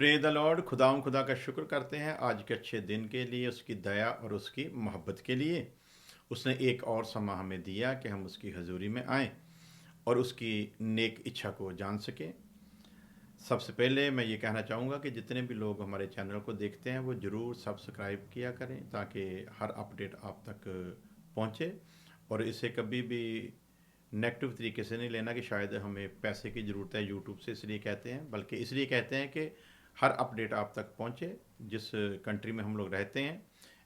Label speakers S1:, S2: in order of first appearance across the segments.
S1: Pray the Lord. खुदा का शुक्र करते हैं आज के अच्छे दिन के लिए, उसकी दया और उसकी मोहब्बत के लिए। उसने एक और समा हमें दिया कि हम उसकी हजूरी में आएँ और उसकी नेक इच्छा को जान सकें। सबसे पहले मैं ये कहना चाहूँगा कि जितने भी लोग हमारे चैनल को देखते हैं वो ज़रूर सब्सक्राइब किया करें ताकि हर अपडेट आप तक पहुँचे। और इसे कभी भी नेगेटिव तरीके से नहीं लेना कि शायद हमें पैसे की ज़रूरत है यूट्यूब से, इसलिए कहते हैं, बल्कि इसलिए कहते हैं कि हर अपडेट आप तक पहुँचे। जिस कंट्री में हम लोग रहते हैं,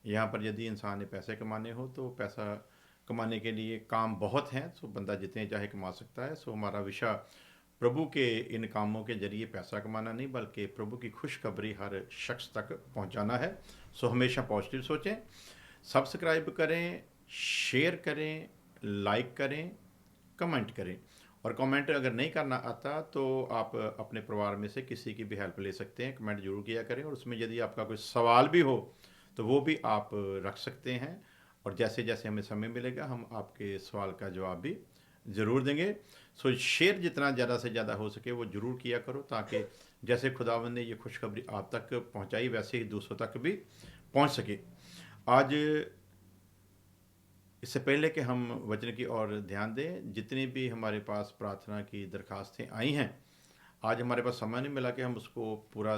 S1: यहाँ पर यदि इंसान ने पैसे कमाने हो तो पैसा कमाने के लिए काम बहुत हैं, सो बंदा जितने चाहे कमा सकता है। सो हमारा विषय प्रभु के इन कामों के जरिए पैसा कमाना नहीं, बल्कि प्रभु की खुशखबरी हर शख्स तक पहुंचाना है। सो हमेशा पॉजिटिव सोचें, सब्सक्राइब करें, शेयर करें, लाइक करें, कमेंट करें। और कमेंट अगर नहीं करना आता तो आप अपने परिवार में से किसी की भी हेल्प ले सकते हैं, कमेंट जरूर किया करें। और उसमें यदि आपका कोई सवाल भी हो तो वो भी आप रख सकते हैं, और जैसे जैसे हमें समय मिलेगा हम आपके सवाल का जवाब भी ज़रूर देंगे। सो शेयर जितना ज़्यादा से ज़्यादा हो सके वो ज़रूर किया करो, ताकि जैसे खुदावंद ने ये खुशखबरी आप तक पहुंचाई वैसे ही दूसरों तक भी पहुंच सके। आज इससे पहले कि हम वचन की ओर ध्यान दें, जितनी भी हमारे पास प्रार्थना की दरखास्तें आई हैं, आज हमारे पास समय नहीं मिला कि हम उसको पूरा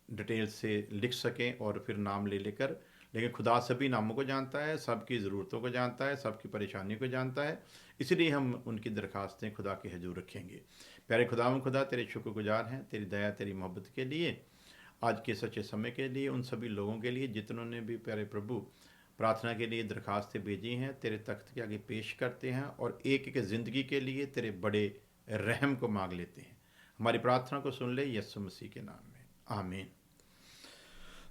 S1: डिटेल से लिख सकें और फिर नाम ले लेकर। लेकिन खुदा सभी नामों को जानता है, सबकी ज़रूरतों को जानता है, सबकी परेशानियों को जानता है, इसलिए हम उनकी दरखास्तें खुदा के हजूर रखेंगे। प्यारे खुदा तेरे शुक्रगुजार हैं, तेरी दया तेरी मोहब्बत के लिए, आज के सच्चे समय के लिए, उन सभी लोगों के लिए जितनों ने भी प्यारे प्रभु प्रार्थना के लिए दरखास्तें भेजी हैं, तेरे तख्त के आगे पेश करते हैं और एक एक ज़िंदगी के लिए तेरे बड़े रहम को मांग लेते हैं। हमारी प्रार्थना को सुन ले यीशु मसीह के नाम में, आमीन।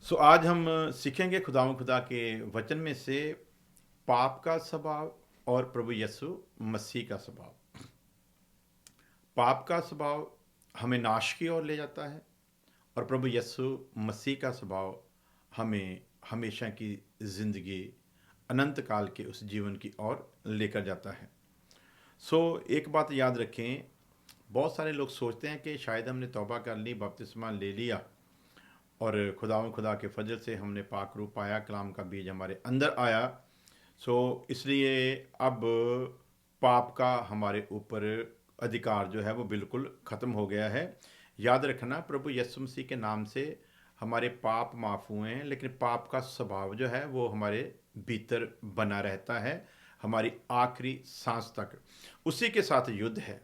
S1: सो आज हम सीखेंगे खुदा के वचन में से पाप का स्वभाव और प्रभु यीशु मसीह का स्वभाव। पाप का स्वभाव हमें नाश की ओर ले जाता है और प्रभु यीशु मसीह का स्वभाव हमें हमेशा की ज़िंदगी, अनंत काल के उस जीवन की ओर लेकर जाता है। सो एक बात याद रखें, बहुत सारे लोग सोचते हैं कि शायद हमने तौबा कर ली, बपतिस्मा ले लिया और खुदा के फजल से हमने पाक रूप पाया, कलाम का बीज हमारे अंदर आया, सो इसलिए अब पाप का हमारे ऊपर अधिकार जो है वो बिल्कुल ख़त्म हो गया है। याद रखना, प्रभु यीशु मसीह के नाम से हमारे पाप माफ़ हुए हैं, लेकिन पाप का स्वभाव जो है वो हमारे भीतर बना रहता है हमारी आखिरी सांस तक। उसी के साथ युद्ध है,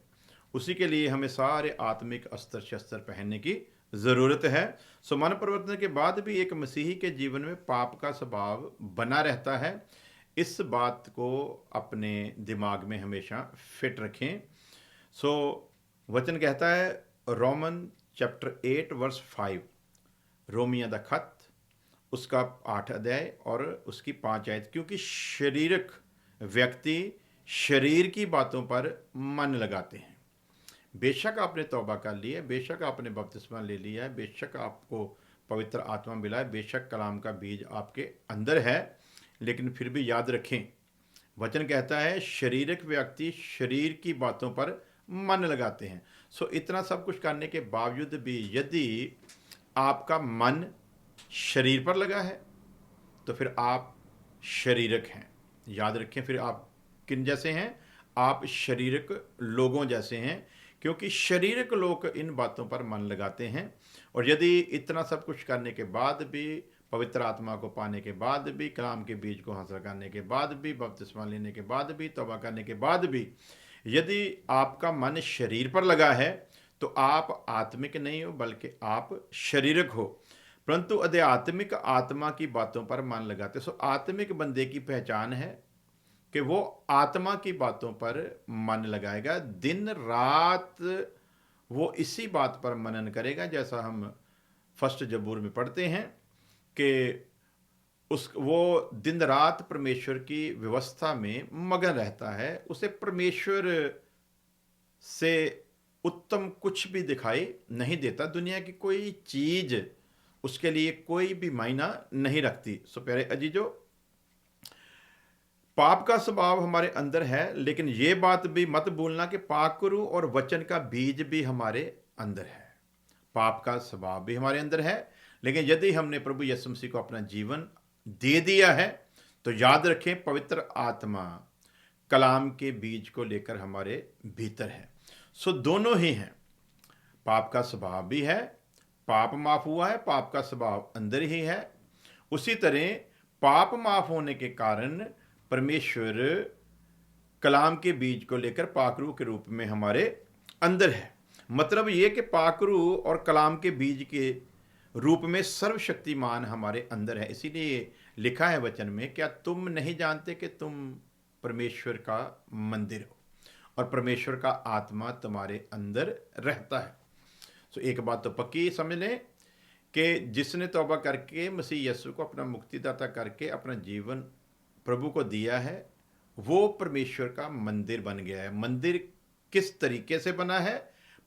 S1: उसी के लिए हमें सारे आत्मिक अस्त्र शस्त्र पहनने की ज़रूरत है। सो मन परिवर्तन के बाद भी एक मसीही के जीवन में पाप का स्वभाव बना रहता है। इस बात को अपने दिमाग में हमेशा फिट रखें। सो वचन कहता है, रोमन चैप्टर 8 वर्स 5, रोमिया दा खत उसका 8 अध्याय और उसकी 5 आयत, क्योंकि शारीरिक व्यक्ति शरीर की बातों पर मन लगाते हैं। बेशक आपने तौबा कर ली है, बेशक आपने बपतिस्मा ले लिया है, बेशक आपको पवित्र आत्मा मिला है, बेशक कलाम का बीज आपके अंदर है, लेकिन फिर भी याद रखें, वचन कहता है शारीरिक व्यक्ति शरीर की बातों पर मन लगाते हैं। सो इतना सब कुछ करने के बावजूद भी यदि आपका मन शरीर पर लगा है तो फिर आप शारीरिक हैं। याद रखें, फिर आप किन जैसे हैं? आप शारीरिक लोगों जैसे हैं, क्योंकि शारीरिक लोग इन बातों पर मन लगाते हैं। और यदि इतना सब कुछ करने के बाद भी, पवित्र आत्मा को पाने के बाद भी, कलाम के बीज को हासिल करने के बाद भी, बपतिस्मा लेने के बाद भी, तौबा करने के बाद भी, यदि आपका मन शरीर पर लगा है तो आप आत्मिक नहीं हो, बल्कि आप शारीरिक हो। परंतु आध्यात्मिक आत्मा की बातों पर मन लगाते। सो आत्मिक बंदे की पहचान है कि वो आत्मा की बातों पर मन लगाएगा, दिन रात वो इसी बात पर मनन करेगा। जैसा हम फर्स्ट जबूर में पढ़ते हैं कि वो दिन रात परमेश्वर की व्यवस्था में मगन रहता है, उसे परमेश्वर से उत्तम कुछ भी दिखाई नहीं देता। दुनिया की कोई चीज उसके लिए कोई भी मायना नहीं रखती। सो प्यारे अजीजो, पाप का स्वभाव हमारे अंदर है, लेकिन ये बात भी मत भूलना कि पाकरू और वचन का बीज भी हमारे अंदर है। पाप का स्वभाव भी हमारे अंदर है। लेकिन यदि हमने प्रभु यीशु मसीह को अपना जीवन दे दिया है तो याद रखें, पवित्र आत्मा कलाम के बीज को लेकर हमारे भीतर है। सो दोनों ही हैं, पाप का स्वभाव भी है, पाप माफ हुआ है, पाप का स्वभाव अंदर ही है। उसी तरह पाप माफ होने के कारण परमेश्वर कलाम के बीज को लेकर पाकरू के रूप में हमारे अंदर है। मतलब ये कि पाकरू और कलाम के बीज के रूप में सर्वशक्तिमान हमारे अंदर है। इसीलिए लिखा है वचन में, क्या तुम नहीं जानते कि तुम परमेश्वर का मंदिर हो और परमेश्वर का आत्मा तुम्हारे अंदर रहता है। सो एक बात तो पक्की समझ लें कि जिसने तौबा करके मसीह यीशु को अपना मुक्तिदाता करके अपना जीवन प्रभु को दिया है, वो परमेश्वर का मंदिर बन गया है। मंदिर किस तरीके से बना है?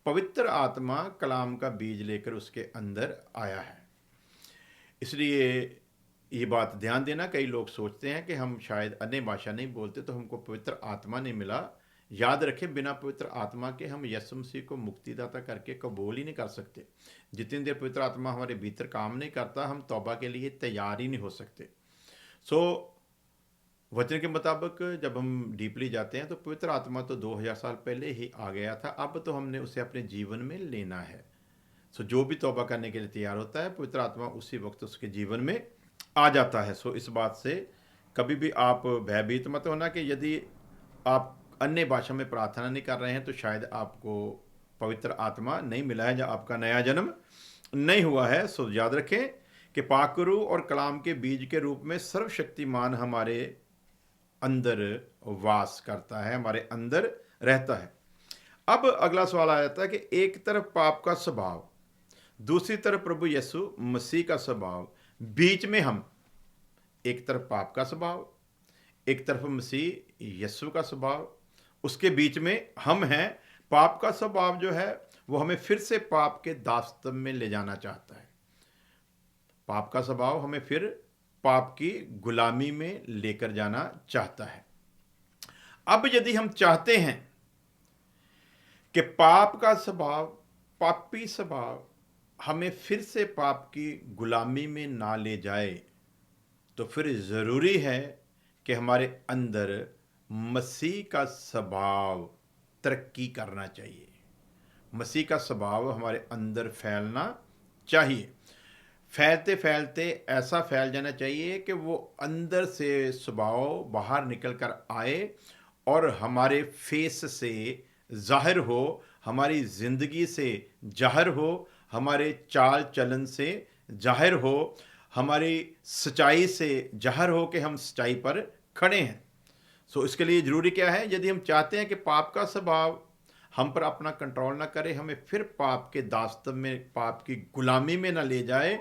S1: पवित्र आत्मा कलाम का बीज लेकर उसके अंदर आया है। इसलिए ये बात ध्यान देना, कई लोग सोचते हैं कि हम शायद अन्य भाषा नहीं बोलते तो हमको पवित्र आत्मा नहीं मिला। याद रखें, बिना पवित्र आत्मा के हम यीशु मसीह को मुक्तिदाता करके कबूल ही नहीं कर सकते। जितनी देर पवित्र आत्मा हमारे भीतर काम नहीं करता, हम तौबा के लिए तैयार ही नहीं हो सकते। सो वचन के मुताबिक जब हम डीपली जाते हैं तो पवित्र आत्मा तो 2000 साल पहले ही आ गया था, अब तो हमने उसे अपने जीवन में लेना है। सो जो भी तौबा करने के लिए तैयार होता है, पवित्र आत्मा उसी वक्त उसके जीवन में आ जाता है। सो इस बात से कभी भी आप भयभीत मत होना कि यदि आप अन्य भाषा में प्रार्थना नहीं कर रहे हैं तो शायद आपको पवित्र आत्मा नहीं मिला है या आपका नया जन्म नहीं हुआ है। सो याद रखें कि पाकरू और कलाम के बीज के रूप में सर्वशक्तिमान हमारे अंदर वास करता है, हमारे अंदर रहता है। अब अगला सवाल आ जाता है कि एक तरफ पाप का स्वभाव, दूसरी तरफ प्रभु यीशु मसीह का स्वभाव, बीच में हम, एक तरफ पाप का स्वभाव, एक तरफ मसीह यीशु का स्वभाव, उसके बीच में हम हैं। पाप का स्वभाव जो है वो हमें फिर से पाप के दास्तन में ले जाना चाहता है। पाप का स्वभाव हमें फिर पाप की गुलामी में लेकर जाना चाहता है। अब यदि हम चाहते हैं कि पाप का स्वभाव, पापी स्वभाव हमें फिर से पाप की गुलामी में ना ले जाए, तो फिर ज़रूरी है कि हमारे अंदर मसीह का स्वभाव तरक्की करना चाहिए। मसीह का स्वभाव हमारे अंदर फैलना चाहिए। फैलते फैलते ऐसा फैल जाना चाहिए कि वो अंदर से स्वभाव बाहर निकल कर आए और हमारे फेस से जाहिर हो, हमारी ज़िंदगी से जाहिर हो, हमारे चाल चलन से जाहिर हो, हमारी सच्चाई से जाहिर हो कि हम सच्चाई पर खड़े हैं। सो इसके लिए ज़रूरी क्या है? यदि हम चाहते हैं कि पाप का स्वभाव हम पर अपना कंट्रोल ना करे, हमें फिर पाप के दास्तन में, पाप की गुलामी में ना ले जाए,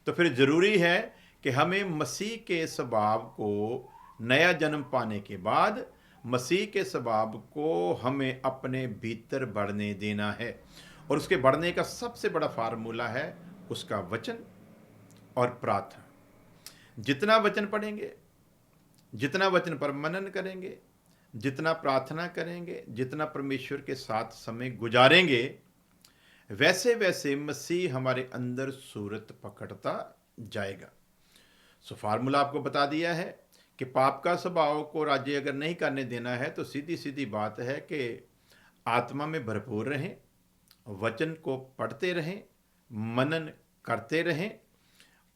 S1: तो फिर ज़रूरी है कि हमें मसीह के स्वभाव को, नया जन्म पाने के बाद मसीह के स्वभाव को हमें अपने भीतर बढ़ने देना है। और उसके बढ़ने का सबसे बड़ा फार्मूला है उसका वचन और प्रार्थना। जितना वचन पढ़ेंगे, जितना वचन पर मनन करेंगे, जितना प्रार्थना करेंगे, जितना परमेश्वर के साथ समय गुजारेंगे, वैसे वैसे मसीह हमारे अंदर सूरत पकड़ता जाएगा। सो फार्मूला आपको बता दिया है कि पाप का स्वभाव को राज्य अगर नहीं करने देना है तो सीधी सीधी बात है कि आत्मा में भरपूर रहें, वचन को पढ़ते रहें, मनन करते रहें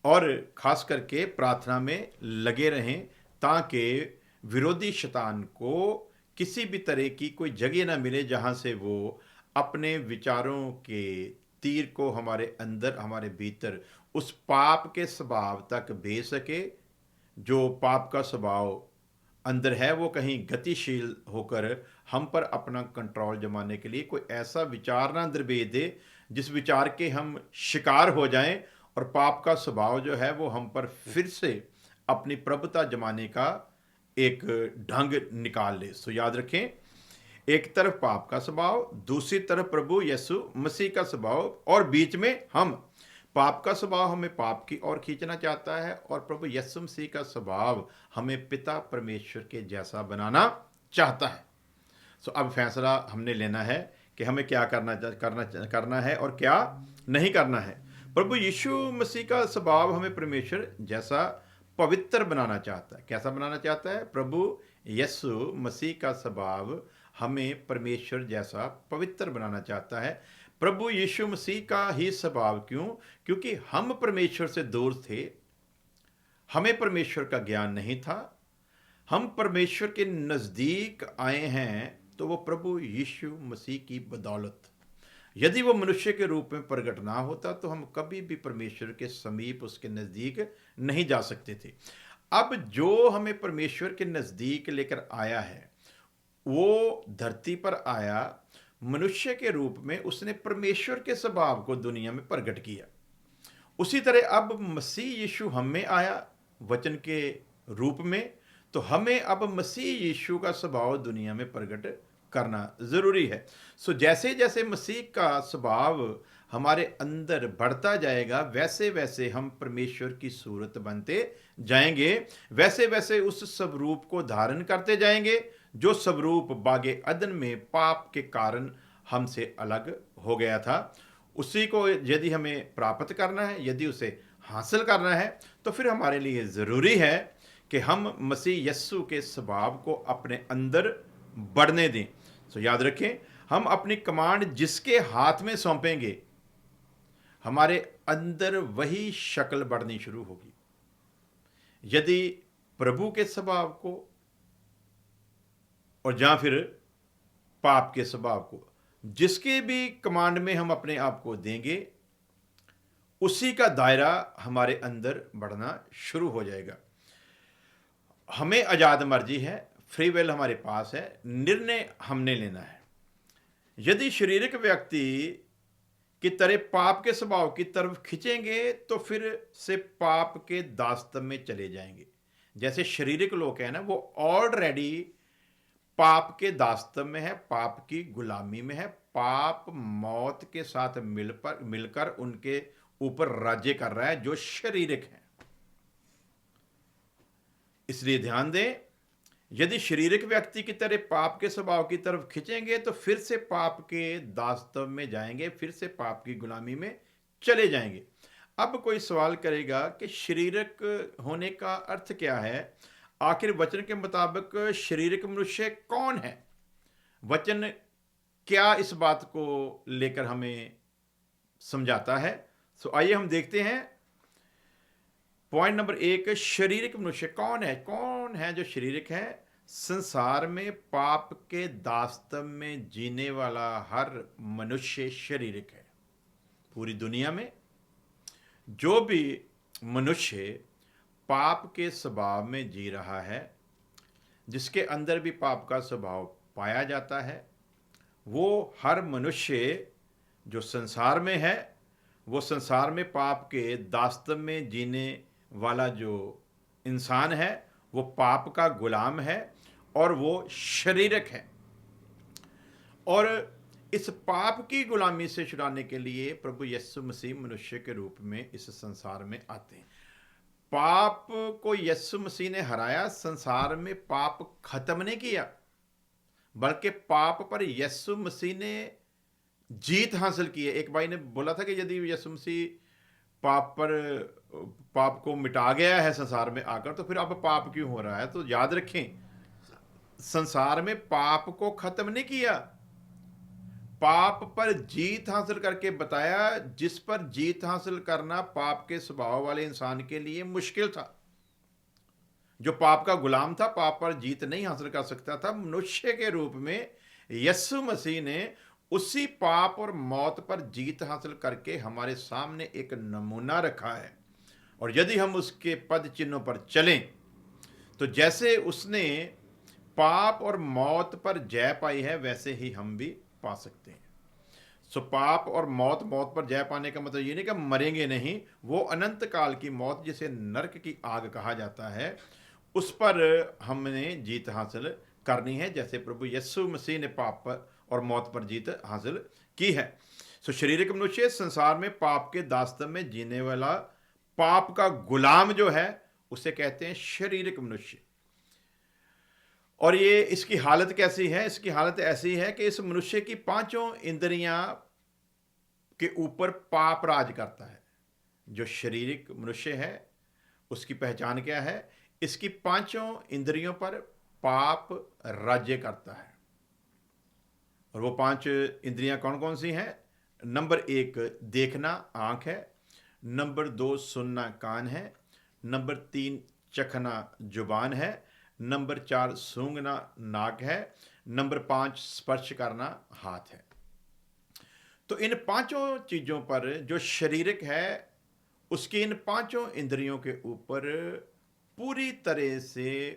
S1: और खास करके प्रार्थना में लगे रहें, ताकि विरोधी शैतान को किसी भी तरह की कोई जगह ना मिले जहाँ से वो अपने विचारों के तीर को हमारे अंदर, हमारे भीतर उस पाप के स्वभाव तक भेज सके। जो पाप का स्वभाव अंदर है वो कहीं गतिशील होकर हम पर अपना कंट्रोल जमाने के लिए कोई ऐसा विचार ना अंदर भेज दे जिस विचार के हम शिकार हो जाएं और पाप का स्वभाव जो है वो हम पर फिर से अपनी प्रभुता जमाने का एक ढंग निकाल ले। सो याद रखें, एक तरफ पाप का स्वभाव, दूसरी तरफ प्रभु यीशु मसीह का स्वभाव, और बीच में हम। पाप का स्वभाव हमें पाप की ओर खींचना चाहता है और प्रभु यीशु मसीह का स्वभाव हमें पिता परमेश्वर के जैसा बनाना चाहता है। सो अब फैसला हमने लेना है कि हमें क्या करना है और क्या नहीं करना है। प्रभु यीशु मसीह का स्वभाव हमें परमेश्वर जैसा पवित्र बनाना चाहता है। कैसा बनाना चाहता है? प्रभु यीशु मसीह का स्वभाव हमें परमेश्वर जैसा पवित्र बनाना चाहता है। प्रभु यीशु मसीह का ही स्वभाव क्यों? क्योंकि हम परमेश्वर से दूर थे, हमें परमेश्वर का ज्ञान नहीं था, हम परमेश्वर के नज़दीक आए हैं तो वो प्रभु यीशु मसीह की बदौलत। यदि वो मनुष्य के रूप में प्रकट ना होता तो हम कभी भी परमेश्वर के समीप, उसके नज़दीक नहीं जा सकते थे। अब जो हमें परमेश्वर के नज़दीक लेकर आया है, वो धरती पर आया मनुष्य के रूप में, उसने परमेश्वर के स्वभाव को दुनिया में प्रकट किया। उसी तरह अब मसीह यीशु हम में आया वचन के रूप में, तो हमें अब मसीह यीशु का स्वभाव दुनिया में प्रकट करना जरूरी है। सो जैसे जैसे मसीह का स्वभाव हमारे अंदर बढ़ता जाएगा, वैसे वैसे हम परमेश्वर की सूरत बनते जाएंगे, वैसे वैसे उस स्वरूप को धारण करते जाएंगे जो स्वरूप बागे अदन में पाप के कारण हमसे अलग हो गया था। उसी को यदि हमें प्राप्त करना है, यदि उसे हासिल करना है, तो फिर हमारे लिए ज़रूरी है कि हम मसीह यस्सु के स्वभाव को अपने अंदर बढ़ने दें। सो याद रखें, हम अपनी कमांड जिसके हाथ में सौंपेंगे, हमारे अंदर वही शक्ल बढ़नी शुरू होगी। यदि प्रभु के स्वभाव को और या फिर पाप के स्वभाव को, जिसके भी कमांड में हम अपने आप को देंगे, उसी का दायरा हमारे अंदर बढ़ना शुरू हो जाएगा। हमें आज़ाद मर्जी है, फ्री विल हमारे पास है, निर्णय हमने लेना है। यदि शारीरिक व्यक्ति की तरह पाप के स्वभाव की तरफ खींचेंगे तो फिर से पाप के दास्तव में चले जाएंगे। जैसे शारीरिक लोग हैं ना, वो ऑलरेडी पाप के दास्तव में है, पाप की गुलामी में है, पाप मौत के साथ मिलकर उनके ऊपर राज्य कर रहा है, जो शारीरिक है। इसलिए ध्यान दें, यदि शारीरिक व्यक्ति की तरह पाप के स्वभाव की तरफ खींचेंगे तो फिर से पाप के दास्तव में जाएंगे, फिर से पाप की गुलामी में चले जाएंगे। अब कोई सवाल करेगा कि शारीरिक होने का अर्थ क्या है? आखिर वचन के मुताबिक शारीरिक मनुष्य कौन है? वचन क्या इस बात को लेकर हमें समझाता है? सो आइए हम देखते हैं। पॉइंट नंबर 1, शारीरिक मनुष्य कौन है? कौन है जो शारीरिक है? संसार में पाप के दास्तव में जीने वाला हर मनुष्य शारीरिक है। पूरी दुनिया में जो भी मनुष्य पाप के स्वभाव में जी रहा है, जिसके अंदर भी पाप का स्वभाव पाया जाता है, वो हर मनुष्य जो संसार में है, वो संसार में पाप के दास्तव में जीने वाला जो इंसान है, वो पाप का गुलाम है और वो शारीरिक है। और इस पाप की गुलामी से छुड़ाने के लिए प्रभु यीशु मसीह मनुष्य के रूप में इस संसार में आते हैं। पाप को यीशु मसीह ने हराया, संसार में पाप खत्म नहीं किया, बल्कि पाप पर यीशु मसीह ने जीत हासिल की है। एक भाई ने बोला था कि यदि यीशु मसीह पाप को मिटा गया है संसार में आकर, तो फिर अब पाप क्यों हो रहा है? तो याद रखें, संसार में पाप को खत्म नहीं किया, पाप पर जीत हासिल करके बताया, जिस पर जीत हासिल करना पाप के स्वभाव वाले इंसान के लिए मुश्किल था। जो पाप का गुलाम था, पाप पर जीत नहीं हासिल कर सकता था, मनुष्य के रूप में यीशु मसीह ने उसी पाप और मौत पर जीत हासिल करके हमारे सामने एक नमूना रखा है। और यदि हम उसके पद चिन्हों पर चलें तो जैसे उसने पाप और मौत पर जय पाई है, वैसे ही हम भी पा सकते हैं। सो पाप और मौत पर जय पाने का मतलब ये नहीं कि हम मरेंगे नहीं, वो अनंत काल की मौत, जिसे नरक की आग कहा जाता है, उस पर हमने जीत हासिल करनी है, जैसे प्रभु यीशु मसीह ने पाप पर और मौत पर जीत हासिल की है। सो शारीरिक मनुष्य संसार में पाप के दास्तव में जीने वाला पाप का गुलाम जो है, उसे कहते हैं शारीरिक मनुष्य। और ये इसकी हालत कैसी है? इसकी हालत ऐसी है कि इस मनुष्य की पांचों इंद्रियां के ऊपर पाप राज करता है। जो शारीरिक मनुष्य है उसकी पहचान क्या है? इसकी पांचों इंद्रियों पर पाप राज्य करता है। और वो पांच इंद्रियां कौन कौन सी हैं? नंबर एक, देखना आंख है। नंबर दो, सुनना कान है। नंबर तीन, चखना जुबान है। नंबर चार, सूंघना नाक है। नंबर पांच, स्पर्श करना हाथ है। तो इन पांचों चीजों पर जो शारीरिक है उसकी इन पांचों इंद्रियों के ऊपर पूरी तरह से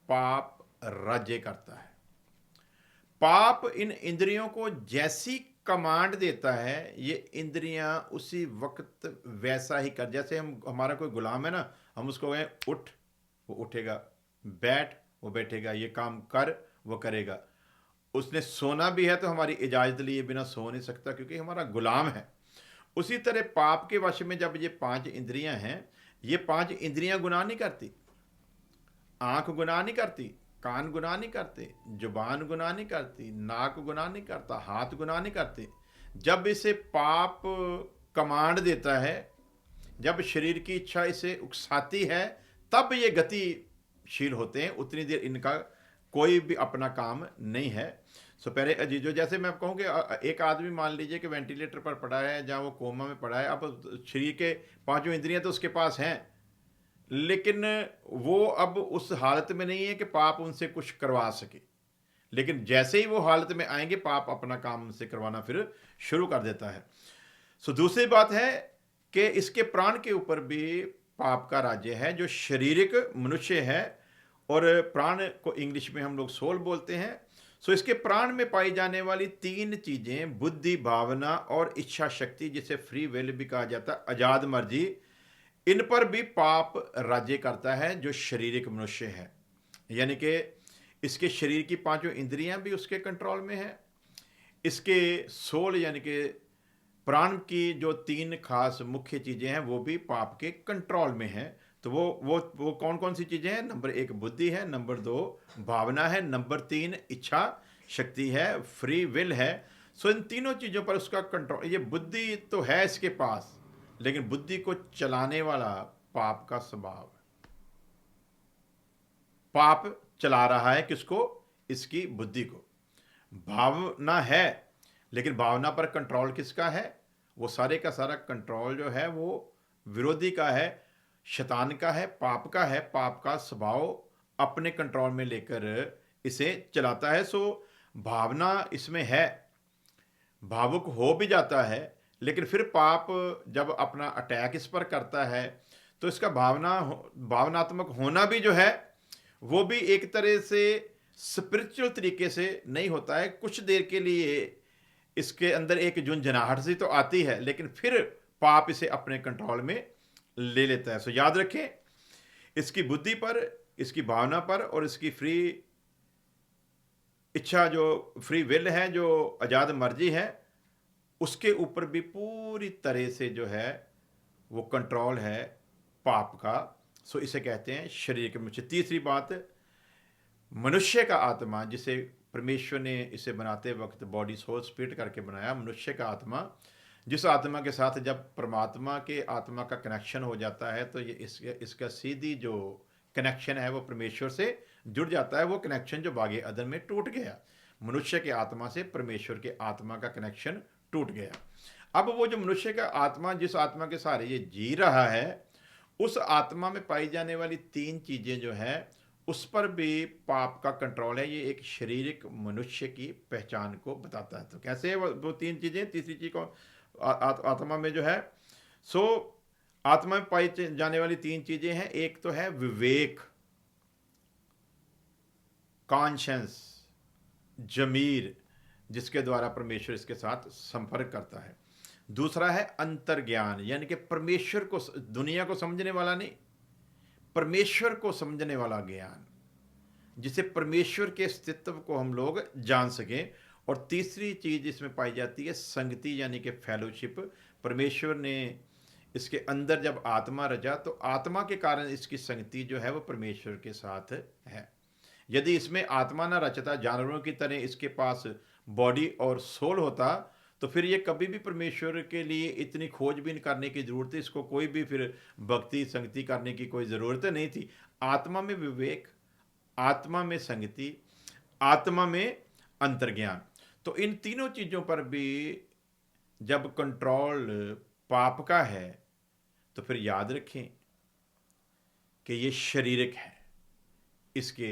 S1: पाप राज्य करता है। पाप इन इंद्रियों को जैसी कमांड देता है ये इंद्रियां उसी वक्त वैसा ही कर, जैसे हमारा कोई गुलाम है ना, हम उसको कहें उठ, वो उठेगा। बैठ, वो बैठेगा। ये काम कर, वो करेगा। उसने सोना भी है तो हमारी इजाजत लिए बिना सो नहीं सकता, क्योंकि हमारा गुलाम है। उसी तरह पाप के वश में जब ये पांच इंद्रियां हैं, ये पांच इंद्रियां गुनाह नहीं करती। आंख गुनाह नहीं करती, कान गुनाह नहीं करते, जुबान गुनाह नहीं करती, नाक गुनाह नहीं करता, हाथ गुनाह नहीं करते। जब इसे पाप कमांड देता है, जब शरीर की इच्छा इसे उकसाती है, तब ये गतिशील होते हैं। उतनी देर इनका कोई भी अपना काम नहीं है। सो पहले अजीजो, जैसे मैं कहूँ कि एक आदमी मान लीजिए कि वेंटिलेटर पर पड़ा है, जहाँ वो कोमा में पड़ा है। अब शरीर के पांचों इंद्रियां तो उसके पास हैं, लेकिन वो अब उस हालत में नहीं है कि पाप उनसे कुछ करवा सके। लेकिन जैसे ही वो हालत में आएंगे, पाप अपना काम उनसे करवाना फिर शुरू कर देता है। सो दूसरी बात है कि इसके प्राण के ऊपर भी पाप का राज्य है, जो शारीरिक मनुष्य है। और प्राण को इंग्लिश में हम लोग सोल बोलते हैं। सो इसके प्राण में पाई जाने वाली तीन चीजें, बुद्धि, भावना और इच्छा शक्ति, जिसे फ्री विल भी कहा जाता है, आजाद मर्जी, इन पर भी पाप राज्य करता है जो शारीरिक मनुष्य है। यानी कि इसके शरीर की पांचों इंद्रियां भी उसके कंट्रोल में है। इसके सोल यानी कि प्राण की जो तीन खास मुख्य चीजें हैं वो भी पाप के कंट्रोल में है। तो वो कौन कौन सी चीजें हैं? नंबर एक बुद्धि है, नंबर दो भावना है, नंबर तीन इच्छा शक्ति है, फ्री विल है। सो इन तीनों चीजों पर उसका कंट्रोल। ये बुद्धि तो है इसके पास, लेकिन बुद्धि को चलाने वाला पाप का स्वभाव है। पाप चला रहा है किसको? इसकी बुद्धि को। भावना है, लेकिन भावना पर कंट्रोल किसका है? वो सारे का सारा कंट्रोल जो है वो विरोधी का है, शैतान का है, पाप का है। पाप का स्वभाव अपने कंट्रोल में लेकर इसे चलाता है। सो भावना इसमें है, भावुक हो भी जाता है, लेकिन फिर पाप जब अपना अटैक इस पर करता है तो इसका भावनात्मक होना भी जो है वो भी एक तरह से स्पिरिचुअल तरीके से नहीं होता है। कुछ देर के लिए इसके अंदर एक झुंझुनाहट सी तो आती है, लेकिन फिर पाप इसे अपने कंट्रोल में ले लेता है। सो याद रखें, इसकी बुद्धि पर, इसकी भावना पर और इसकी फ्री इच्छा, जो फ्री विल है, जो आज़ाद मर्जी है, उसके ऊपर भी पूरी तरह से जो है वो कंट्रोल है पाप का। सो इसे कहते हैं शरीर के मनुष्य। तीसरी बात, मनुष्य का आत्मा, जिसे परमेश्वर ने इसे बनाते वक्त बॉडी सोल स्पिरिट करके बनाया। मनुष्य का आत्मा, जिस आत्मा के साथ जब परमात्मा के आत्मा का कनेक्शन हो जाता है तो ये इसका सीधी जो कनेक्शन है वो परमेश्वर से जुड़ जाता है। वो कनेक्शन जो बागे अदन में टूट गया, मनुष्य के आत्मा से परमेश्वर के आत्मा का कनेक्शन टूट गया। अब वो जो मनुष्य का आत्मा, जिस आत्मा के सहारे ये जी रहा है, उस आत्मा में पाई जाने वाली तीन चीजें जो है उस पर भी पाप का कंट्रोल है। ये एक शारीरिक मनुष्य की पहचान को बताता है। तो कैसे है वो तीन चीजें? तीसरी चीज को आत्मा में जो है, सो आत्मा में पाई जाने वाली तीन चीजें हैं। एक तो है विवेक, कॉन्शियस, जमीर, जिसके द्वारा परमेश्वर इसके साथ संपर्क करता है। दूसरा है अंतर्ज्ञान, यानी कि परमेश्वर को, दुनिया को समझने वाला नहीं, परमेश्वर को समझने वाला ज्ञान, जिसे परमेश्वर के अस्तित्व को हम लोग जान सकें। और तीसरी चीज इसमें पाई जाती है संगति, यानी कि फेलोशिप। परमेश्वर ने इसके अंदर जब आत्मा रचा तो आत्मा के कारण इसकी संगति जो है वो परमेश्वर के साथ है। यदि इसमें आत्मा ना रचता, जानवरों की तरह इसके पास बॉडी और सोल होता, तो फिर ये कभी भी परमेश्वर के लिए इतनी खोजबीन करने की ज़रूरत है, इसको कोई भी फिर भक्ति संगति करने की कोई ज़रूरत नहीं थी। आत्मा में विवेक, आत्मा में संगति, आत्मा में अंतर्ज्ञान, तो इन तीनों चीज़ों पर भी जब कंट्रोल पाप का है तो फिर याद रखें कि ये शारीरिक है, इसके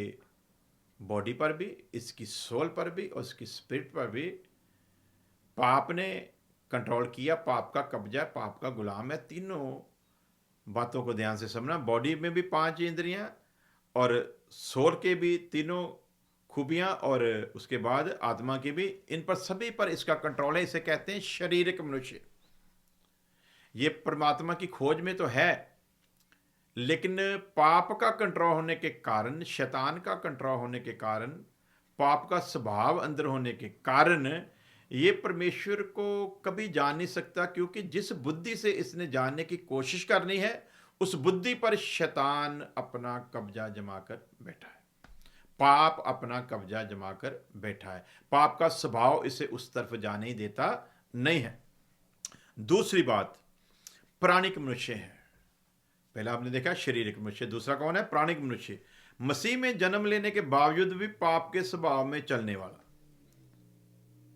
S1: बॉडी पर भी, इसकी सोल पर भी और इसकी स्पिरिट पर भी पाप ने कंट्रोल किया, पाप का कब्जा, पाप का गुलाम है। तीनों बातों को ध्यान से समझना, बॉडी में भी 5 इंद्रियां और सोल के भी तीनों खूबियां और उसके बाद आत्मा की भी, इन पर सभी पर इसका कंट्रोल है। इसे कहते हैं शारीरिक मनुष्य। ये परमात्मा की खोज में तो है, लेकिन पाप का कंट्रोल होने के कारण, शैतान का कंट्रोल होने के कारण, पाप का स्वभाव अंदर होने के कारण ये परमेश्वर को कभी जान नहीं सकता, क्योंकि जिस बुद्धि से इसने जानने की कोशिश करनी है उस बुद्धि पर शैतान अपना कब्जा जमाकर बैठा है, पाप अपना कब्जा जमाकर बैठा है। पाप का स्वभाव इसे उस तरफ जाने ही देता नहीं है। दूसरी बात, प्राणिक मनुष्य है। पहला आपने देखा शारीरिक मनुष्य, दूसरा कौन है? प्राणिक मनुष्य। मसीह में जन्म लेने के बावजूद भी पाप के स्वभाव में चलने वाला।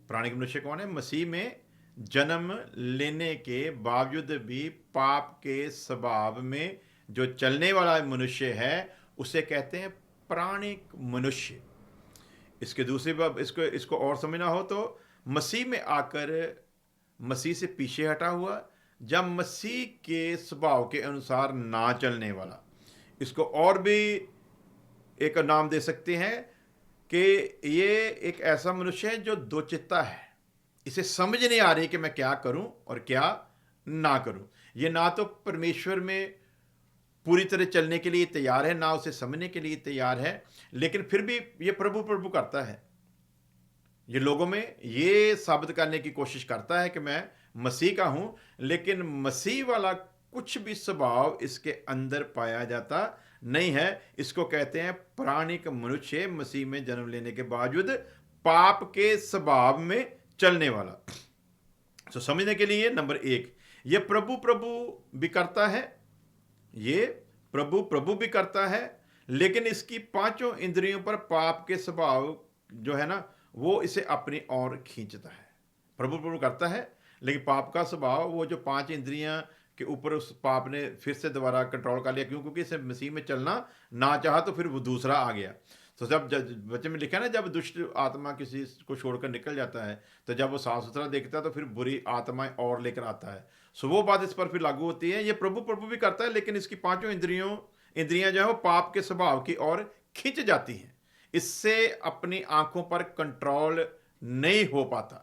S1: प्राणिक मनुष्य कौन है? मसीह में जन्म लेने के बावजूद भी पाप के स्वभाव में जो चलने वाला मनुष्य है उसे कहते हैं प्राणिक मनुष्य। इसके दूसरी बात, इसको और समझना हो तो मसीह में आकर मसीह से पीछे हटा हुआ, जब मसीह के स्वभाव के अनुसार ना चलने वाला। इसको और भी एक नाम दे सकते हैं कि ये एक ऐसा मनुष्य है जो दो चित्ता है, इसे समझ नहीं आ रही कि मैं क्या करूं और क्या ना करूं। ये ना तो परमेश्वर में पूरी तरह चलने के लिए तैयार है, ना उसे समझने के लिए तैयार है, लेकिन फिर भी ये प्रभु प्रभु करता है। ये लोगों में ये साबित करने की कोशिश करता है कि मैं मसीह का हूं, लेकिन मसीह वाला कुछ भी स्वभाव इसके अंदर पाया जाता नहीं है। इसको कहते हैं प्राणिक मनुष्य, मसीह में जन्म लेने के बावजूद पाप के स्वभाव में चलने वाला। तो समझने के लिए नंबर 1, ये प्रभु प्रभु भी करता है, ये प्रभु प्रभु भी करता है, लेकिन इसकी 5 इंद्रियों पर पाप के स्वभाव जो है ना वो इसे अपनी ओर खींचता है। प्रभु प्रभु करता है, लेकिन पाप का स्वभाव, वो जो 5 इंद्रियां के ऊपर उस पाप ने फिर से दोबारा कंट्रोल कर लिया। क्यों? क्योंकि इसे मसीह में चलना ना चाहा तो फिर वो दूसरा आ गया। तो जब बच्चे में लिखा है ना, जब दुष्ट आत्मा किसी को छोड़कर निकल जाता है तो जब वो साफ सुथरा देखता है तो फिर बुरी आत्माएं और लेकर आता है। सो वो बात इस पर फिर लागू होती है। ये प्रभु प्रभु भी करता है, लेकिन इसकी 5 इंद्रियां जो है वो पाप के स्वभाव की ओर खिंच जाती हैं। इससे अपनी आंखों पर कंट्रोल नहीं हो पाता,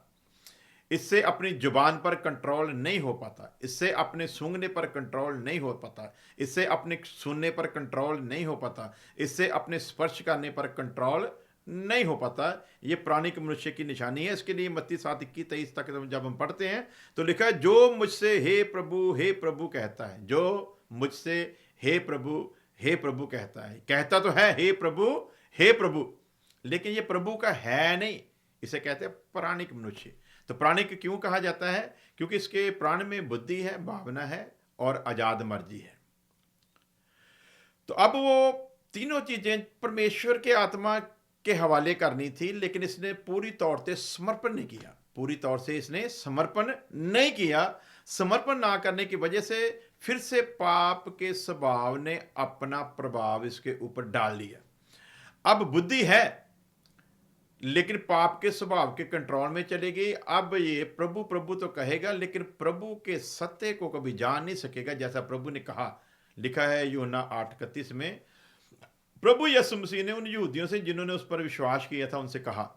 S1: इससे अपनी जुबान पर कंट्रोल नहीं हो पाता, इससे अपने सूंघने पर कंट्रोल नहीं हो पाता, इससे अपने सुनने पर कंट्रोल नहीं हो पाता, इससे अपने स्पर्श करने पर कंट्रोल नहीं हो पाता। ये प्राणिक मनुष्य की निशानी है। इसके लिए मत्ती 7:21-23 तक जब हम पढ़ते हैं तो लिखा है, जो मुझसे हे प्रभु कहता है, जो मुझसे हे प्रभु कहता है। कहता तो है हे प्रभु, लेकिन ये प्रभु का है नहीं, इसे कहते हैं प्राणिक मनुष्य। तो प्राणिक क्यों कहा जाता है? क्योंकि इसके प्राण में बुद्धि है, भावना है और आजाद मर्जी है। तो अब वो तीनों चीजें परमेश्वर के आत्मा के हवाले करनी थी, लेकिन इसने पूरी तौर से समर्पण नहीं किया, पूरी तौर से इसने समर्पण नहीं किया। समर्पण ना करने की वजह से फिर से पाप के स्वभाव ने अपना प्रभाव इसके ऊपर डाल लिया। अब बुद्धि है, लेकिन पाप के स्वभाव के कंट्रोल में चली गई। अब ये प्रभु प्रभु तो कहेगा, लेकिन प्रभु के सत्य को कभी जान नहीं सकेगा। जैसा प्रभु ने कहा, लिखा है यूहन्ना 8:31 में, प्रभु यीशु मसीह ने उन यहूदियों से जिन्होंने उस पर विश्वास किया था उनसे कहा,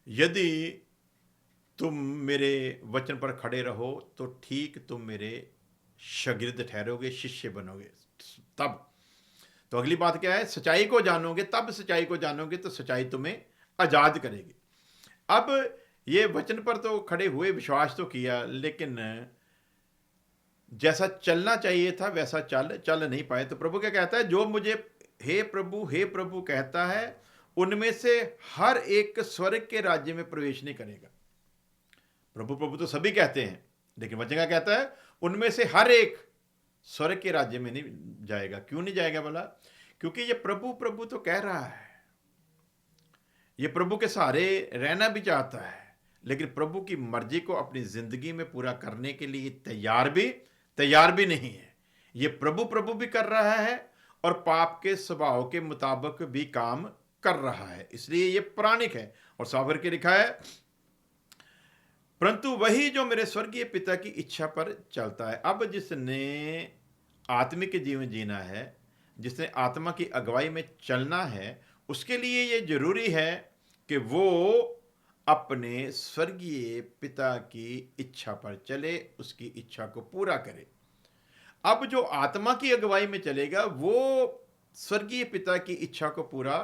S1: यदि तुम मेरे वचन पर खड़े रहो तो ठीक तुम मेरे शागिर्द ठहरोगे, शिष्य बनोगे। तब तो अगली बात क्या है? सच्चाई को जानोगे, तब सच्चाई को जानोगे तो सच्चाई तुम्हें आजाद करेगी। अब ये वचन पर तो खड़े हुए, विश्वास तो किया, लेकिन जैसा चलना चाहिए था वैसा चल नहीं पाए। तो प्रभु क्या कहता है? जो मुझे हे प्रभु कहता है उनमें से हर एक स्वर्ग के राज्य में प्रवेश नहीं करेगा। प्रभु प्रभु तो सभी कहते हैं, लेकिन वचन क्या कहता है, उनमें से हर एक स्वर्ग के राज्य में नहीं जाएगा। क्यों नहीं जाएगा बोला? क्योंकि ये प्रभु प्रभु तो कह रहा है, ये प्रभु के सहारे रहना भी चाहता है, लेकिन प्रभु की मर्जी को अपनी जिंदगी में पूरा करने के लिए तैयार भी नहीं है। ये प्रभु प्रभु भी कर रहा है और पाप के स्वभाव के मुताबिक भी काम कर रहा है, इसलिए ये प्राणिक है। और साफ करके लिखा है, परंतु वही जो मेरे स्वर्गीय पिता की इच्छा पर चलता है। अब जिसने आत्मिक जीवन जीना है, जिसने आत्मा की अगुवाई में चलना है, उसके लिए ये जरूरी है कि वो अपने स्वर्गीय पिता की इच्छा पर चले, उसकी इच्छा को पूरा करे। अब जो आत्मा की अगुवाई में चलेगा वो स्वर्गीय पिता की इच्छा को पूरा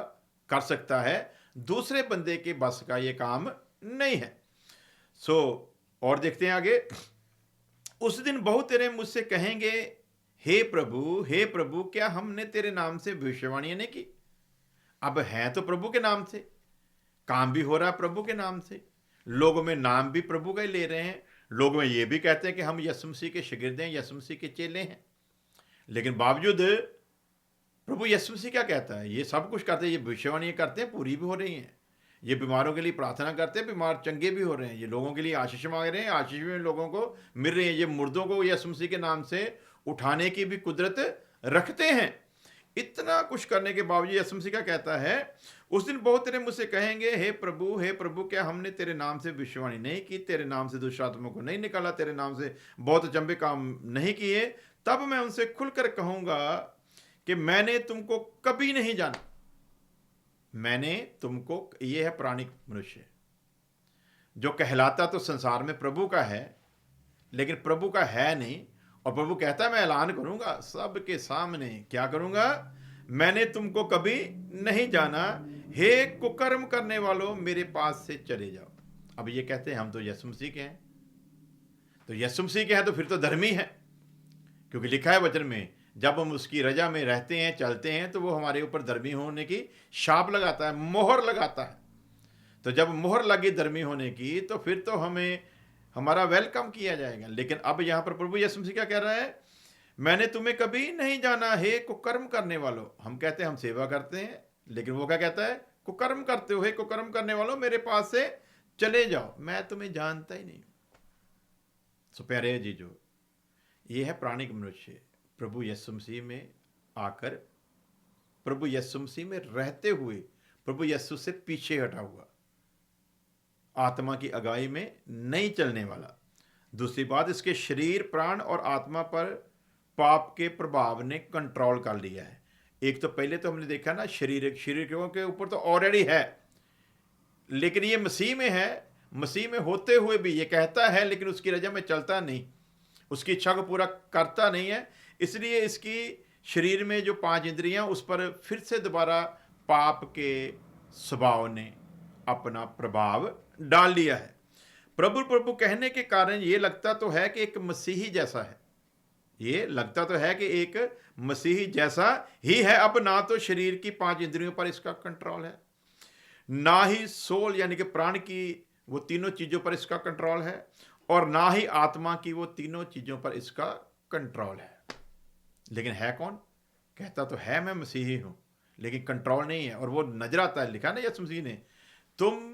S1: कर सकता है, दूसरे बंदे के बस का ये काम नहीं है। और देखते हैं आगे, उस दिन बहुत तेरे मुझसे कहेंगे, हे प्रभु, क्या हमने तेरे नाम से भविष्यवाणियां नहीं की? अब है तो प्रभु के नाम से, काम भी हो रहा है प्रभु के नाम से, लोगों में नाम भी प्रभु का ही ले रहे हैं, लोग में ये भी कहते हैं कि हम यीशु मसीह के शागिर्द हैं, यीशु मसीह के चेले हैं, लेकिन बावजूद प्रभु यीशु मसीह क्या कहता है, ये सब कुछ करते हैं, ये भविष्यवाणियां करते हैं, पूरी भी हो रही हैं, ये बीमारों के लिए प्रार्थना करते हैं, बीमार चंगे भी हो रहे हैं, ये लोगों के लिए आशीष मांग रहे हैं, आशीष भी लोगों को मिल रही है, ये मुर्दों को यीशु मसीह के नाम से उठाने की भी कुदरत रखते हैं। इतना कुछ करने के बावजूद यीशु मसीह क्या कहता है, उस दिन बहुत तेरे मुझसे कहेंगे, हे प्रभु, क्या हमने तेरे नाम से भविष्यवाणी नहीं की, तेरे नाम से दुष्ट आत्माओं को नहीं निकाला, तेरे नाम से बहुत अचंभे काम नहीं किए? तब मैं उनसे खुलकर कहूंगा कि मैंने तुमको कभी नहीं जाना। मैंने तुमको, ये है प्राणिक मनुष्य जो कहलाता तो संसार में प्रभु का है, लेकिन प्रभु का है नहीं, और प्रभु कहता है मैं ऐलान करूंगा सबके सामने, क्या करूंगा, मैंने तुमको कभी नहीं जाना, हे कुकर्म करने वालों मेरे पास से चले जाओ। अब ये कहते हैं हम तो यीशु मसीह के हैं, तो यीशु मसीह के हैं तो फिर तो धर्मी है, क्योंकि लिखा है वचन में, जब हम उसकी रजा में रहते हैं, चलते हैं, तो वो हमारे ऊपर धर्मी होने की शाप लगाता है, मोहर लगाता है। तो जब मोहर लगी धर्मी होने की, तो फिर तो हमें हमारा वेलकम किया जाएगा। लेकिन अब यहां पर प्रभु यीशु मसीह क्या कह रहा है, मैंने तुम्हें कभी नहीं जाना, हे कुकर्म करने वालों। हम कहते हैं हम सेवा करते हैं, लेकिन वो क्या कहता है, कुकर्म करते हो, हे कुकर्म करने वालों मेरे पास से चले जाओ, मैं तुम्हें जानता ही नहीं। सो प्यारे जीजो, ये है प्राणिक मनुष्य, प्रभु यीशु मसीह में आकर, प्रभु यीशु मसीह में रहते हुए, प्रभु यीशु से पीछे हटा हुआ, आत्मा की अगुवाई में नहीं चलने वाला। दूसरी बात, इसके शरीर, प्राण और आत्मा पर पाप के प्रभाव ने कंट्रोल कर लिया है। एक तो पहले तो हमने देखा ना, शरीर के ऊपर तो ऑलरेडी है, लेकिन ये मसीह में है, मसीह में होते हुए भी ये कहता है, लेकिन उसकी रजा में चलता नहीं, उसकी इच्छा को पूरा करता नहीं है। इसलिए इसकी शरीर में जो 5 इंद्रियां, उस पर फिर से दोबारा पाप के स्वभाव ने अपना प्रभाव डाल लिया है। प्रभु प्रभु कहने के कारण ये लगता तो है कि एक मसीही जैसा है, ये लगता तो है कि एक मसीही जैसा ही है। अब ना तो शरीर की 5 इंद्रियों पर इसका कंट्रोल है, ना ही सोल यानी कि प्राण की वो तीनों चीजों पर इसका कंट्रोल है, और ना ही आत्मा की वो तीनों चीजों पर इसका कंट्रोल है। लेकिन है कौन? कहता तो है मैं मसीही हूं, लेकिन कंट्रोल नहीं है। और वो नजर आता है, लिखा ना यीशु मसीह ने, तुम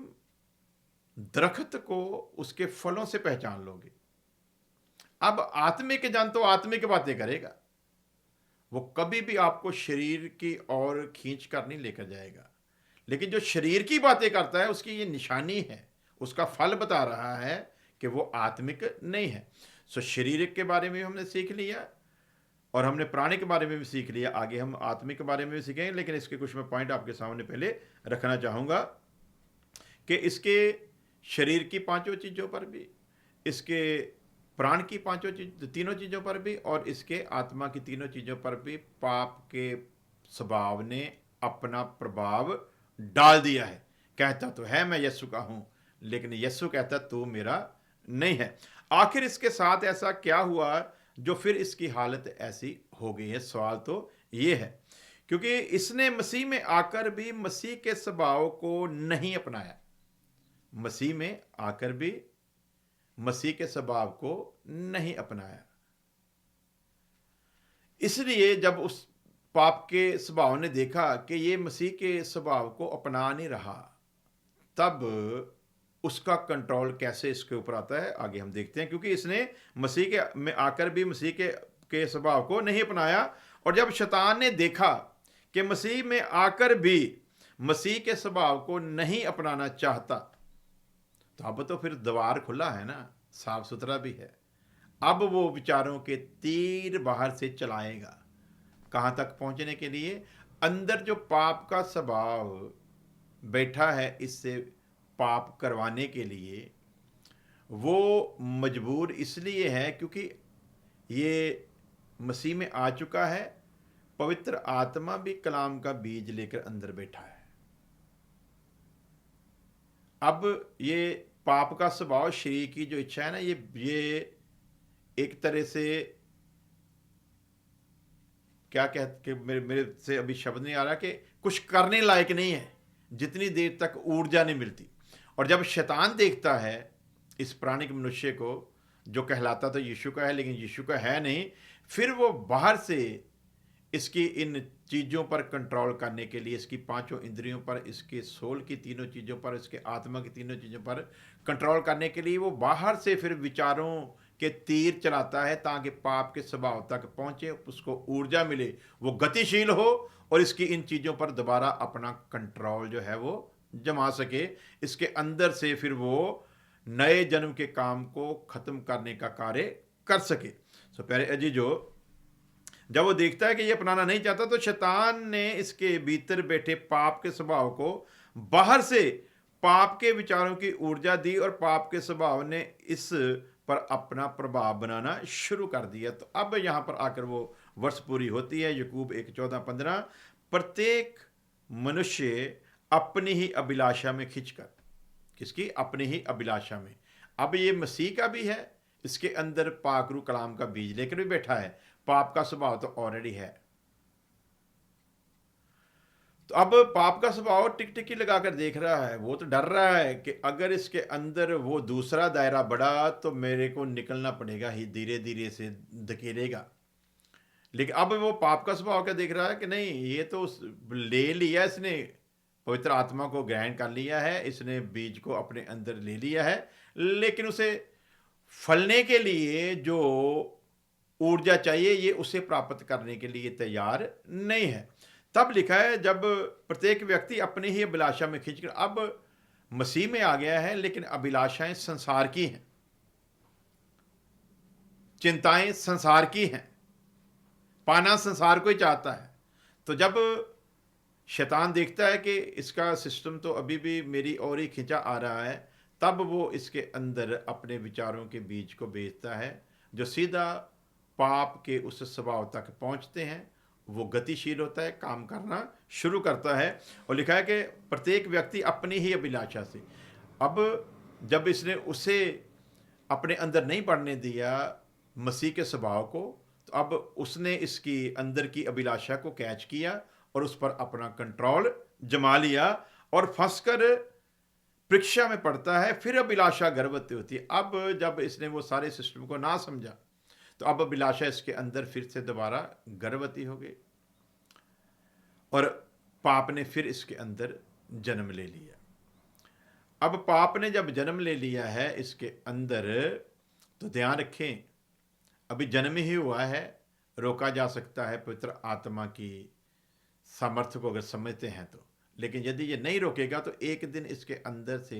S1: दरख्त को उसके फलों से पहचान लोगे। अब आत्मिक जन तो आत्मिक बातें करेगा, वो कभी भी आपको शरीर की ओर खींच कर नहीं लेकर जाएगा। लेकिन जो शरीर की बातें करता है, उसकी ये निशानी है, उसका फल बता रहा है कि वो आत्मिक नहीं है। सो शरीर के बारे में हमने सीख लिया, और हमने प्राणी के बारे में भी सीख लिया। आगे हम आत्मिक के बारे में भी सीखेंगे, लेकिन इसके कुछ मैं पॉइंट आपके सामने पहले रखना चाहूँगा कि इसके शरीर की 5 चीज़ों पर भी, इसके प्राण की 5 तीनों चीज़ों पर भी, और इसके आत्मा की 3 चीज़ों पर भी पाप के स्वभाव ने अपना प्रभाव डाल दिया है। कहता तो है मैं यीशु का हूँ, लेकिन यीशु कहता तू मेरा नहीं है। आखिर इसके साथ ऐसा क्या हुआ जो फिर इसकी हालत ऐसी हो गई है? सवाल तो ये है, क्योंकि इसने मसीह में आकर भी मसीह के स्वभाव को नहीं अपनाया। मसीह में आकर भी मसीह के स्वभाव को नहीं अपनाया। इसलिए जब उस पाप के स्वभाव ने देखा कि ये मसीह के स्वभाव को अपना नहीं रहा, तब उसका कंट्रोल कैसे इसके ऊपर आता है आगे हम देखते हैं। क्योंकि इसने मसीह के में आकर भी मसीह के स्वभाव को नहीं अपनाया, और जब शैतान ने देखा कि मसीह में आकर भी मसीह के स्वभाव को नहीं अपनाना चाहता, तो अब तो फिर द्वार खुला है ना, साफ सुथरा भी है। अब वो विचारों के तीर बाहर से चलाएगा, कहां तक पहुंचने के लिए? अंदर जो पाप का स्वभाव बैठा है इससे पाप करवाने के लिए, वो मजबूर इसलिए है क्योंकि ये मसीह में आ चुका है। पवित्र आत्मा भी कलाम का बीज लेकर अंदर बैठा है। अब ये पाप का स्वभाव, शरीर की जो इच्छा है ना, ये एक तरह से क्या कहते, मेरे से अभी शब्द नहीं आ रहा, कि कुछ करने लायक नहीं है जितनी देर तक ऊर्जा नहीं मिलती। और जब शैतान देखता है इस प्राणिक मनुष्य को, जो कहलाता तो यीशु का है लेकिन यीशु का है नहीं, फिर वो बाहर से इसकी इन चीज़ों पर कंट्रोल करने के लिए, इसकी पांचों इंद्रियों पर, इसके सोल की तीनों चीज़ों पर, इसके आत्मा की तीनों चीज़ों पर कंट्रोल करने के लिए वो बाहर से फिर विचारों के तीर चलाता है, ताकि पाप के स्वभाव तक पहुंचे, उसको ऊर्जा मिले, वो गतिशील हो और इसकी इन चीज़ों पर दोबारा अपना कंट्रोल जो है वो जमा सके। इसके अंदर से फिर वो नए जन्म के काम को खत्म करने का कार्य कर सके। सो प्यारे अजीजो, जब वो देखता है कि ये अपनाना नहीं चाहता, तो शैतान ने इसके भीतर बैठे पाप के स्वभाव को बाहर से पाप के विचारों की ऊर्जा दी, और पाप के स्वभाव ने इस पर अपना प्रभाव बनाना शुरू कर दिया। तो अब यहां पर आकर वो वर्ष पूरी होती है, याकूब 1:14-15, प्रत्येक मनुष्य अपनी ही अभिलाषा में खिंचकर, किसकी? अपनी ही अभिलाषा में। अब ये मसीह का भी है, इसके अंदर पाकरू कलाम का बीज लेकर भी बैठा है। पाप का स्वभाव तो ऑलरेडी है, तो अब पाप का स्वभाव टिकटिकी लगाकर देख रहा है। वो तो डर रहा है कि अगर इसके अंदर वो दूसरा दायरा बढ़ा तो मेरे को निकलना पड़ेगा ही, धीरे धीरे से धकेलेगा। लेकिन अब वो पाप का स्वभाव क्या देख रहा है कि नहीं, ये तो ले लिया इसने, पवित्र आत्मा को ग्रहण कर लिया है, इसने बीज को अपने अंदर ले लिया है, लेकिन उसे फलने के लिए जो ऊर्जा चाहिए ये उसे प्राप्त करने के लिए तैयार नहीं है। तब लिखा है, जब प्रत्येक व्यक्ति अपनी ही अभिलाषा में खींचकर, अब मसीह में आ गया है लेकिन अभिलाषाएं संसार की हैं, चिंताएं संसार की हैं, पाना संसार को ही चाहता है। तो जब शैतान देखता है कि इसका सिस्टम तो अभी भी मेरी ओर ही खिंचा आ रहा है, तब वो इसके अंदर अपने विचारों के बीज को बेचता है, जो सीधा पाप के उस स्वभाव तक पहुंचते हैं। वो गतिशील होता है, काम करना शुरू करता है। और लिखा है कि प्रत्येक व्यक्ति अपनी ही अभिलाषा से। अब जब इसने उसे अपने अंदर नहीं बढ़ने दिया मसीह के स्वभाव को, तो अब उसने इसकी अंदर की अभिलाषा को कैच किया और उस पर अपना कंट्रोल जमा लिया, और फंसकर परीक्षा में पड़ता है। फिर अभिलाषा गर्भवती होती है। अब जब इसने वो सारे सिस्टम को ना समझा, तो अब अभिलाषा इसके अंदर फिर से दोबारा गर्भवती हो गई, और पाप ने फिर इसके अंदर जन्म ले लिया। अब पाप ने जब जन्म ले लिया है इसके अंदर, तो ध्यान रखें, अभी जन्म ही हुआ है, रोका जा सकता है पवित्र आत्मा की सामर्थ्य को अगर समझते हैं तो। लेकिन यदि ये नहीं रोकेगा तो एक दिन इसके अंदर से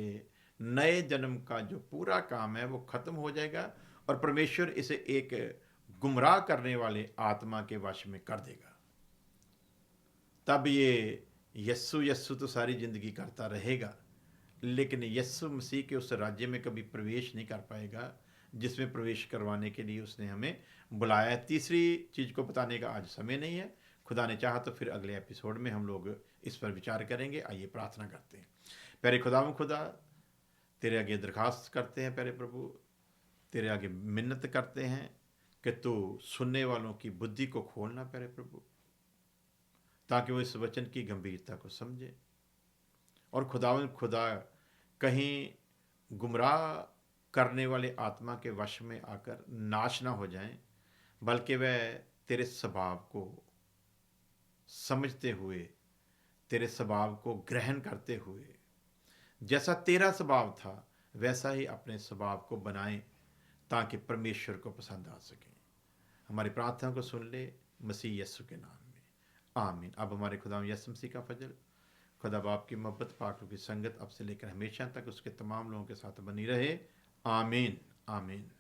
S1: नए जन्म का जो पूरा काम है वो खत्म हो जाएगा, और परमेश्वर इसे एक गुमराह करने वाले आत्मा के वश में कर देगा। तब ये यस्सु यस्सु तो सारी जिंदगी करता रहेगा, लेकिन यस्सु मसीह के उस राज्य में कभी प्रवेश नहीं कर पाएगा जिसमें प्रवेश करवाने के लिए उसने हमें बुलाया है। तीसरी चीज़ को बताने का आज समय नहीं है। खुदा ने चाहा तो फिर अगले एपिसोड में हम लोग इस पर विचार करेंगे। आइए प्रार्थना करते हैं। प्यारे खुदा, तेरे आगे दरखास्त करते हैं प्यारे प्रभु, तेरे आगे मिन्नत करते हैं कि तू सुनने वालों की बुद्धि को खोलना प्यारे प्रभु, ताकि वो इस वचन की गंभीरता को समझे। और खुदा कहीं गुमराह करने वाले आत्मा के वश में आकर नाश ना हो जाएं, बल्कि वह तेरे स्वभाव को समझते हुए, तेरे स्वभाव को ग्रहण करते हुए, जैसा तेरा स्वभाव था वैसा ही अपने स्वभाव को बनाएं, ताकि परमेश्वर को पसंद आ सके। हमारी प्रार्थना को सुन ले, मसीह यीशु के नाम में, आमीन। अब हमारे खुदा यीशु मसीह का फजल, खुदा बाप की मोहब्बत, पाक रूह की संगत अब से लेकर हमेशा तक उसके तमाम लोगों के साथ बनी रहे। आमीन, आमीन।